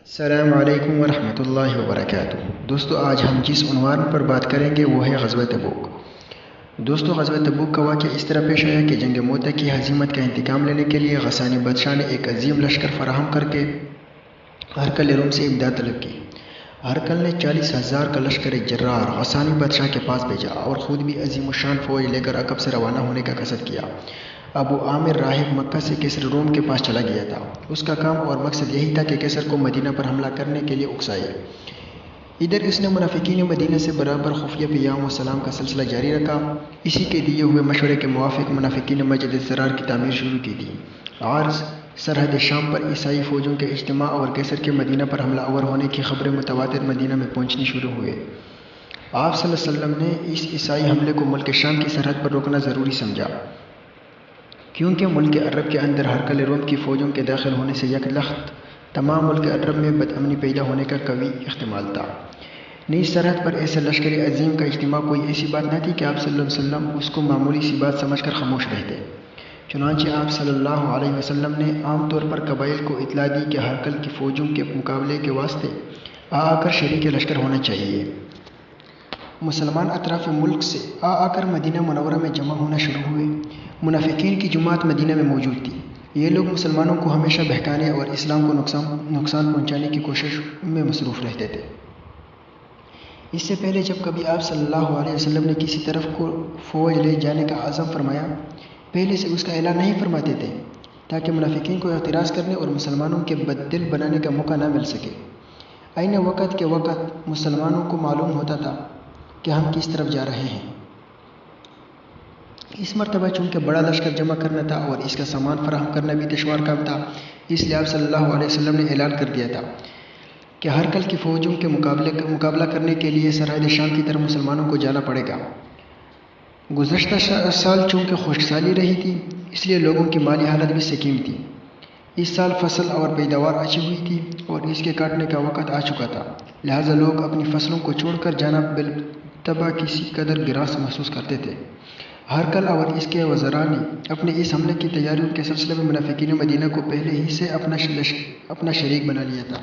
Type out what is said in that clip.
السلام علیکم ورحمۃ اللہ وبرکاتہ۔ دوستو، آج ہم جس عنوان پر بات کریں گے وہ ہے غزوہ تبوک۔ دوستو، غزوہ تبوک کا واقعہ اس طرح پیش آیا کہ جنگ موتا کی ہزیمت کا انتقام لینے کے لیے غسانی بادشاہ نے ایک عظیم لشکر فراہم کر کے ہرقل روم سے امداد طلب کی۔ ہرقل نے 40,000 کا لشکر جرار غسانی بادشاہ کے پاس بھیجا اور خود بھی عظیم الشان فوج لے کر عقب سے روانہ ہونے کا قصد کیا۔ ابو عامر راہب مکہ سے کیسر روم کے پاس چلا گیا تھا۔ اس کا کام اور مقصد یہی تھا کہ کیسر کو مدینہ پر حملہ کرنے کے لیے اکسائے۔ ادھر اس نے منافقین مدینہ سے برابر خفیہ پیام و سلام کا سلسلہ جاری رکھا۔ اسی کے دیے ہوئے مشورے کے موافق منافقین نے مسجد ضرار کی تعمیر شروع کی تھی۔ عارض سرحد شام پر عیسائی فوجوں کے اجتماع اور کیسر کے مدینہ پر حملہ آور ہونے کی خبریں متواتر مدینہ میں پہنچنی شروع ہوئے۔ آپ صلی اللہ علیہ وسلم نے اس عیسائی حملے کو ملک شام کی سرحد پر روکنا ضروری سمجھا، کیونکہ ملک عرب کے اندر ہرقل روم کی فوجوں کے داخل ہونے سے یک لخت تمام ملک عرب میں بدامنی پیدا ہونے کا قوی احتمال تھا۔ نیز سرحد پر ایسے لشکری عظیم کا اجتماع کوئی ایسی بات نہ تھی کہ آپ صلی اللہ علیہ وسلم اس کو معمولی سی بات سمجھ کر خاموش رہتے۔ چنانچہ آپ صلی اللہ علیہ وسلم نے عام طور پر قبائل کو اطلاع دی کہ ہرقل کی فوجوں کے مقابلے کے واسطے آ کر شریک لشکر ہونا چاہیے۔ مسلمان اطراف ملک سے آ کر مدینہ منورہ میں جمع ہونا شروع ہوئے۔ منافقین کی جماعت مدینہ میں موجود تھی۔ یہ لوگ مسلمانوں کو ہمیشہ بہکانے اور اسلام کو نقصان پہنچانے کی کوشش میں مصروف رہتے تھے۔ اس سے پہلے جب کبھی آپ صلی اللہ علیہ وسلم نے کسی طرف کو فوج لے جانے کا عزم فرمایا، پہلے سے اس کا اعلان نہیں فرماتے تھے، تاکہ منافقین کو اعتراض کرنے اور مسلمانوں کے بددل بنانے کا موقع نہ مل سکے۔ عین وقت کے وقت مسلمانوں کو معلوم ہوتا تھا کہ ہم کس طرف جا رہے ہیں۔ اس مرتبہ چونکہ بڑا لشکر جمع کرنا تھا اور اس کا سامان فراہم کرنا بھی دشوار کام تھا، اس لیے آپ صلی اللہ علیہ وسلم نے اعلان کر دیا تھا کہ ہرقل کی فوجوں کے مقابلہ کرنے کے لیے سرحد شام کی طرف مسلمانوں کو جانا پڑے گا۔ گزشتہ سال چونکہ خشک سالی رہی تھی، اس لیے لوگوں کی مالی حالت بھی سکیم تھی۔ اس سال فصل اور پیداوار اچھی ہوئی تھی اور اس کے کاٹنے کا وقت آ چکا تھا، لہٰذا لوگ اپنی فصلوں کو چھوڑ کر جانا بالطبع کسی قدر گراس محسوس کرتے تھے۔ ہرقل اور اس کے وزراء نے اپنے اس حملے کی تیاریوں کے سلسلے میں منافقین مدینہ کو پہلے ہی سے اپنا شریک بنا لیا تھا۔